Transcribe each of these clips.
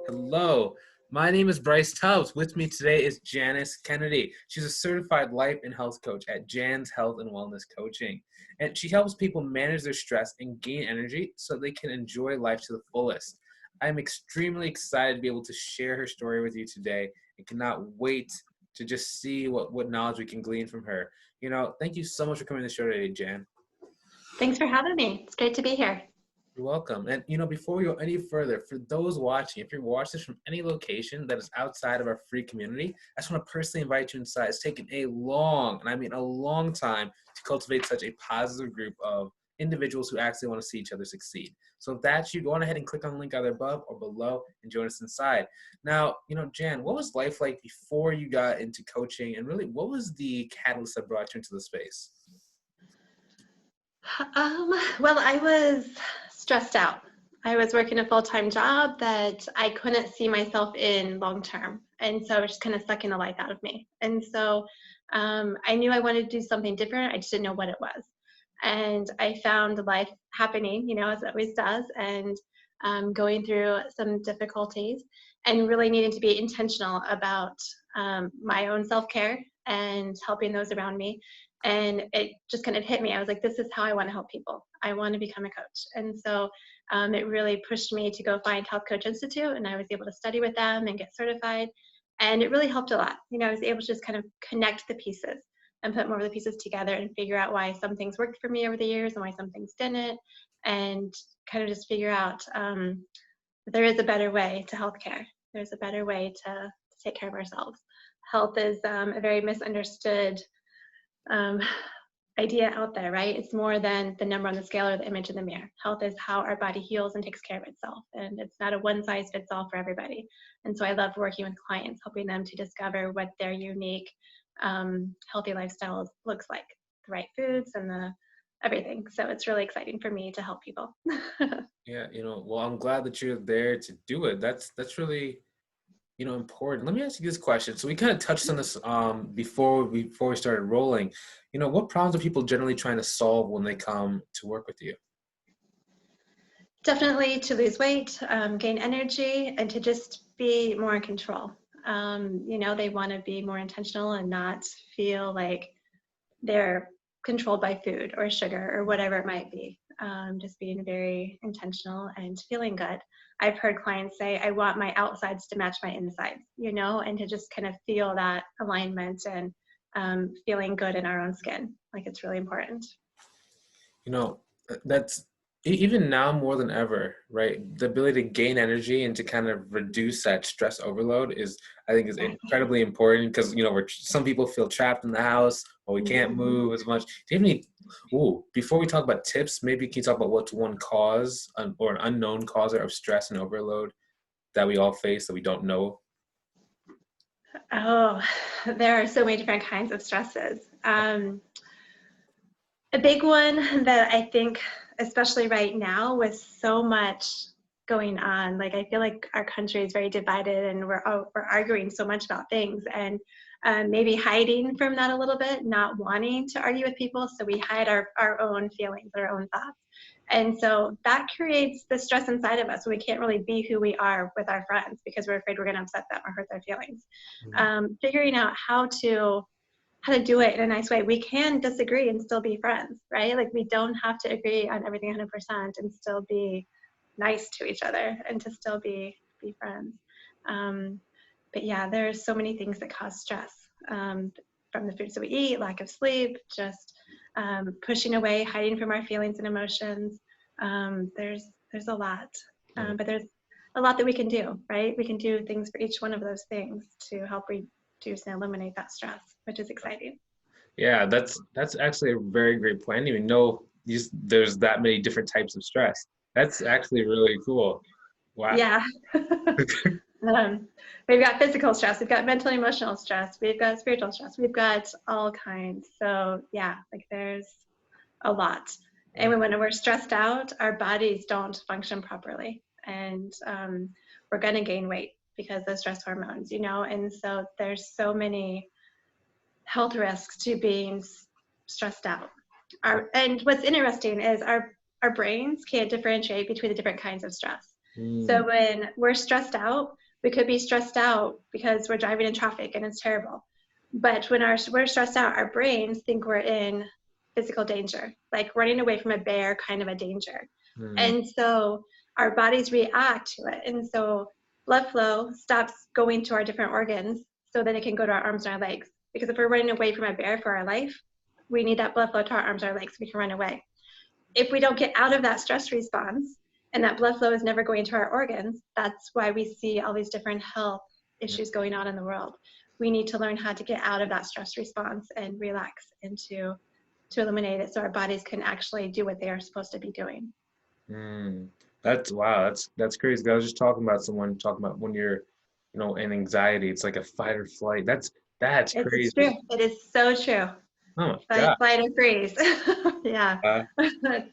Hello, my name is Bryce Tubbs. With me today is Janice Kennedy. She's a certified life and health coach at Jan's Health and Wellness Coaching. And she helps people manage their stress and gain energy so they can enjoy life to the fullest. I'm extremely excited to be able to share her story with you today and cannot wait to just see what knowledge we can glean from her. Thank you so much for coming to the show today, Jan. Thanks for having me. It's great to be here. You're welcome. And, before we go any further, for those watching, if you're watching this from any location that is outside of our free community, I just want to personally invite you inside. It's taken a long, and I mean a long time, to cultivate such a positive group of individuals who actually want to see each other succeed. So if that's you, go on ahead and click on the link either above or below and join us inside. Now, Jan, what was life like before you got into coaching, and really, what was the catalyst that brought you into the space? Well, I was stressed out. I was working a full-time job that I couldn't see myself in long-term. And so it was just kind of sucking the life out of me. And so I knew I wanted to do something different. I just didn't know what it was. And I found life happening, as it always does, and going through some difficulties and really needing to be intentional about my own self-care and helping those around me. And it just kind of hit me. I was like, this is how I want to help people. I want to become a coach. And so it really pushed me to go find Health Coach Institute, and I was able to study with them and get certified. And it really helped a lot. I was able to just kind of connect the pieces and put more of the pieces together and figure out why some things worked for me over the years and why some things didn't, and kind of just figure out that there is a better way to healthcare. There's a better way to take care of ourselves. Health is a very misunderstood idea out there, right? It's more than the number on the scale or the image in the mirror. Health is how our body heals and takes care of itself, and it's not a one size fits all for everybody. And so I love working with clients, helping them to discover what their unique healthy lifestyle looks like, the right foods and the everything. So it's really exciting for me to help people. Yeah, well, I'm glad that you're there to do it. That's really important. Let me ask you this question. So we kind of touched on this before we started rolling. What problems are people generally trying to solve when they come to work with you? Definitely to lose weight, gain energy, and to just be more in control. They want to be more intentional and not feel like they're controlled by food or sugar or whatever it might be. Just being very intentional and feeling good. I've heard clients say, I want my outsides to match my insides, and to just kind of feel that alignment and feeling good in our own skin. Like, it's really important. That's even now more than ever, right? The ability to gain energy and to kind of reduce that stress overload I think is incredibly important, because some people feel trapped in the house or we can't move as much. Do you have any before we talk about tips, maybe can you talk about what's one cause or an unknown causer of stress and overload that we all face that we don't know? Oh, there are so many different kinds of stresses. A big one that I think, especially right now with so much going on, like, I feel like our country is very divided and we're arguing so much about things, and maybe hiding from that a little bit, not wanting to argue with people. So we hide our own feelings, our own thoughts. And so that creates the stress inside of us. So we can't really be who we are with our friends because we're afraid we're going to upset them or hurt their feelings. Figuring out how to do it in a nice way. We can disagree and still be friends, right? Like, we don't have to agree on everything 100% and still be nice to each other and to still be friends. But yeah, there's so many things that cause stress, from the foods that we eat, lack of sleep, just pushing away, hiding from our feelings and emotions. There's a lot, but there's a lot that we can do, right? We can do things for each one of those things to help reduce and eliminate that stress, which is exciting. Yeah, that's actually a very great point. I didn't even know there's that many different types of stress. That's actually really cool. Wow. Yeah. We've got physical stress, we've got mental emotional stress, we've got spiritual stress, we've got all kinds. So yeah, like, there's a lot. And when we're stressed out, our bodies don't function properly, and we're going to gain weight because of stress hormones, and so there's so many health risks to being stressed out. And what's interesting is our brains can't differentiate between the different kinds of stress. So when we're stressed out, we could be stressed out because we're driving in traffic and it's terrible. But when we're stressed out, our brains think we're in physical danger, like running away from a bear, kind of a danger. And so our bodies react to it. And so blood flow stops going to our different organs so that it can go to our arms and our legs. Because if we're running away from a bear for our life, we need that blood flow to our arms and our legs so we can run away. If we don't get out of that stress response and that blood flow is never going to our organs, that's why we see all these different health issues going on in the world. We need to learn how to get out of that stress response and relax and to eliminate it so our bodies can actually do what they are supposed to be doing. That's wow. That's crazy. I was just talking about when you're, in anxiety, it's like a fight or flight. That's It's crazy. true. It is so true. Oh my Fight, God. flight, or freeze. Yeah, Uh,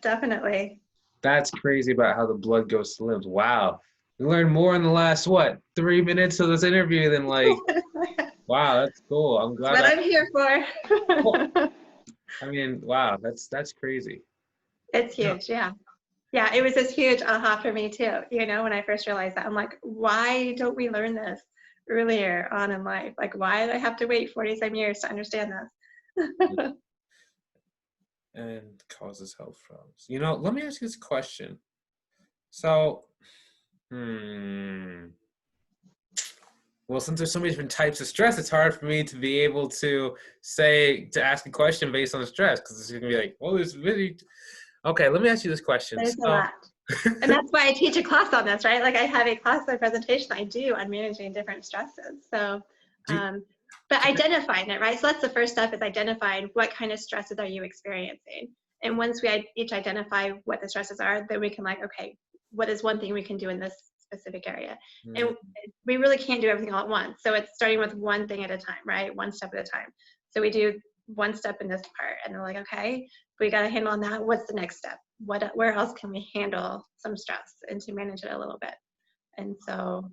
definitely. that's crazy about how the blood goes to limbs. Wow. We learned more in the last 3 minutes of this interview than That's wow, that's cool. I'm glad what I'm here well, for. I mean, wow, that's crazy. It's Yeah. huge. Yeah. Yeah, it was this huge aha for me too. When I first realized that, I'm like, why don't we learn this earlier on in life? Like, why do I have to wait 40 some years to understand this? And causes health problems. Let me ask you this question. So, well, since there's so many different types of stress, it's hard for me to be able to ask a question based on the stress because it's gonna be like, well, there's really. Okay, let me ask you this question. There's a So, lot. And that's why I teach a class on this, right? Like I have a class or presentation I do on managing different stresses. So, do, but can identifying it, right? So that's the first step is identifying what kind of stresses are you experiencing. And once we each identify what the stresses are, then we can okay, what is one thing we can do in this specific area? And we really can't do everything all at once. So it's starting with one thing at a time, right? One step at a time. So we do one step in this part and they're like, okay, we got a handle on that. What's the next step? Where else can we handle some stress and to manage it a little bit? And so,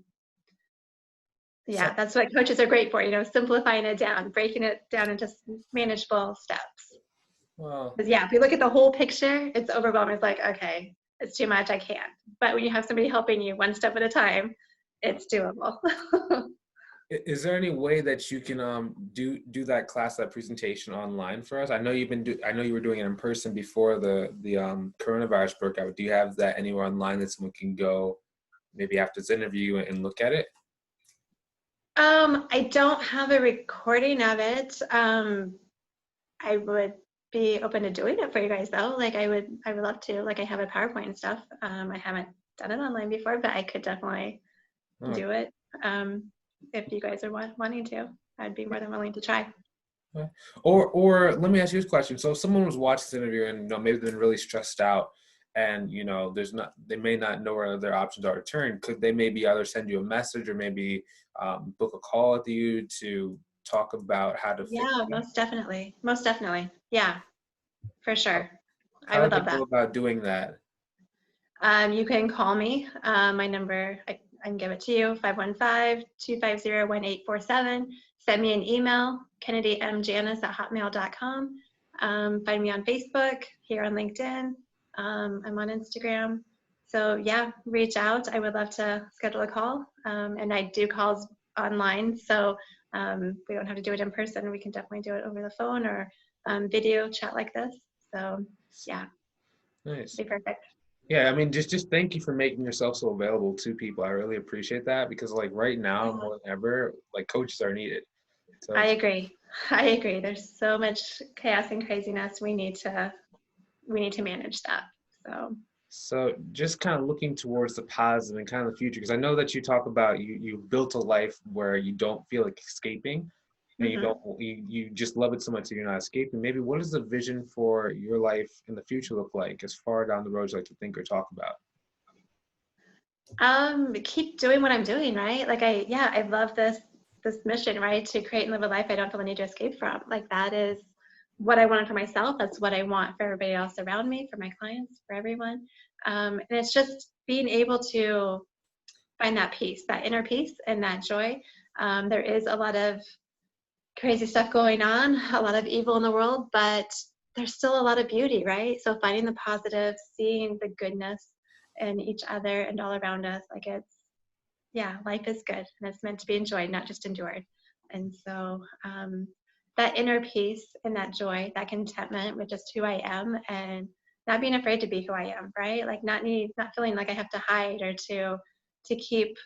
so yeah, that's what coaches are great for, simplifying it down, breaking it down into manageable steps. well, Because, yeah, if you look at the whole picture, it's overwhelming. It's like, okay, it's too much, I can't. But when you have somebody helping you one step at a time, it's doable. is there any way that you can do that presentation online for us? I know I know you were doing it in person before the coronavirus broke out. Do you have that anywhere online that someone can go maybe after this interview and look at it? I don't have a recording of it. I would be open to doing it for you guys though. I would love to. I have a PowerPoint and stuff. I haven't done it online before, but I could definitely Oh, do it. If you guys are wanting to, I'd be more than willing to try. okay. Or let me ask you this question. So if someone was watching this interview and maybe they've been really stressed out and they may not know where their options are to turn, could they maybe either send you a message or maybe book a call with you to talk about how to fix Yeah, it? most definitely. Most definitely. Yeah, for sure. I How do would they love go that. about doing that? You can call me. My number, I can give it to you, 515-250-1847. Send me an email, kennedymjanice@hotmail.com. Find me on Facebook, here on LinkedIn. I'm on Instagram. So yeah, reach out. I would love to schedule a call. And I do calls online, so we don't have to do it in person. We can definitely do it over the phone or video chat like this. So yeah, Nice. be perfect. Yeah, I mean, just thank you for making yourself so available to people. I really appreciate that because right now Yeah. more than ever, coaches are needed. So I agree. I agree. There's so much chaos and craziness. We need to manage that. So so just kind of looking towards the positive and kind of the future, because I know that you talk about you built a life where you don't feel like escaping and you don't hmm you just love it so much that you're not escaping. Maybe what does the vision for your life in the future look like as far down the road as you like to think or talk about? keep doing what I'm doing, right? I love this mission, right? To create and live a life I don't feel the need to escape from. That is what I wanted for myself. That's what I want for everybody else around me, for my clients, for everyone. And it's just being able to find that peace, that inner peace and that joy. There is a lot of crazy stuff going on, a lot of evil in the world, but there's still a lot of beauty, right? So finding the positive, seeing the goodness, and each other and all around us. Like yeah, life is good and it's meant to be enjoyed, not just endured. And so that inner peace and that joy, that contentment with just who I am and not being afraid to be who I am, right? Like not feeling like I have to hide or to keep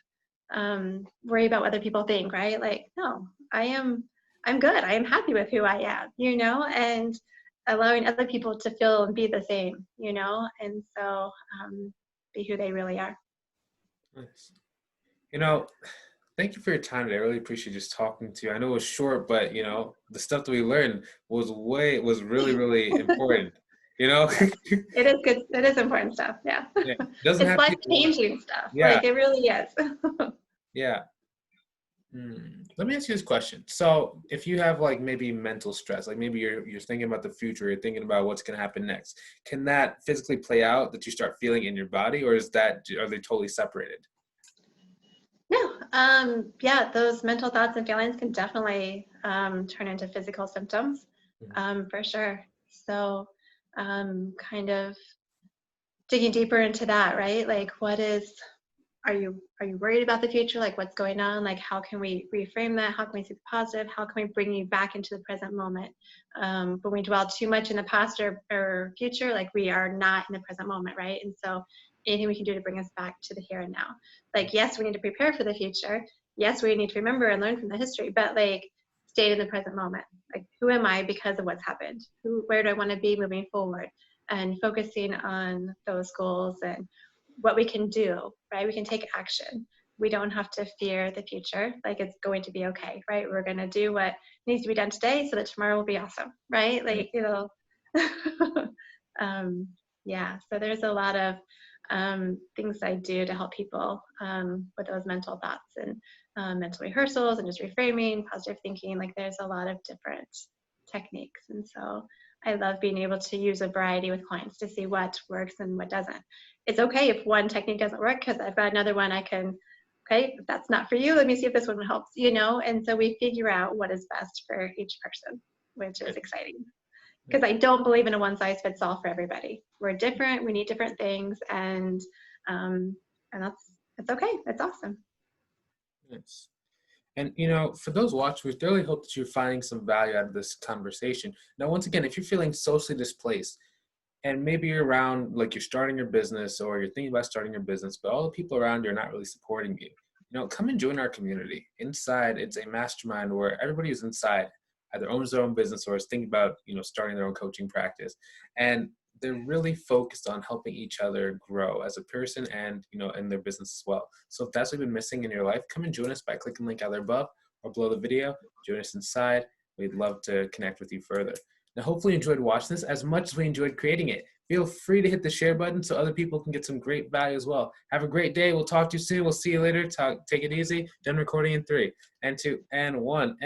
worry about what other people think, right? Like, no, I'm good. I am happy with who I am, and allowing other people to feel and be the same, and so be who they really are. Nice. You know, thank you for your time today. I really appreciate just talking to you. I know it was short, but the stuff that we learned was really, really important. You know? Yes, it is good. It is important stuff. Yeah. Yeah. It doesn't It's have life to be one. changing stuff. Yeah, Like it really is. yeah. Let me ask you this question. So if you have like maybe mental stress, like maybe you're thinking about the future, you're thinking about what's gonna happen next, can that physically play out that you start feeling in your body, or are they totally separated? No, yeah, those mental thoughts and feelings can definitely turn into physical symptoms, Mhm. for sure. So, kind of digging deeper into that, right? Like, are you worried about the future? Like, what's going on? Like, how can we reframe that? How can we see the positive? How can we bring you back into the present moment? When we dwell too much in the past or future, like we are not in the present moment, right? And so, anything we can do to bring us back to the here and now. Like, yes, we need to prepare for the future. Yes, we need to remember and learn from the history, but like, stay in the present moment. Like, who am I because of what's happened? Where do I want to be moving forward? And focusing on those goals and what we can do, right? We can take action. We don't have to fear the future. Like it's going to be okay, right? We're going to do what needs to be done today so that tomorrow will be awesome, right? Right. Like, um, yeah. So there's a lot of things I do to help people with those mental thoughts and mental rehearsals and just reframing, positive thinking. Like there's a lot of different techniques. And so I love being able to use a variety with clients to see what works and what doesn't. It's okay if one technique doesn't work because I've got another one I can, okay, if that's not for you, let me see if this one helps, And so we figure out what is best for each person, which is Right. exciting. Because I don't believe in a one size fits all for everybody. We're different, we need different things, um, and it's okay. It's awesome. Nice. And for those watching, we really hope that you're finding some value out of this conversation. Now, once again, if you're feeling socially displaced, and maybe you're around, like you're starting your business or you're thinking about starting your business, but all the people around you are not really supporting you, come and join our community. Inside, it's a mastermind where everybody who's inside either owns their own business or is thinking about, starting their own coaching practice. And they're really focused on helping each other grow as a person and, in their business as well. So if that's what you've been missing in your life, come and join us by clicking the link either above or below the video. Join us inside. We'd love to connect with you further. Now, hopefully you enjoyed watching this as much as we enjoyed creating it. Feel free to hit the share button so other people can get some great value as well. Have a great day. We'll talk to you soon. We'll see you later. Take it easy. Done recording in 3 and 2 and 1.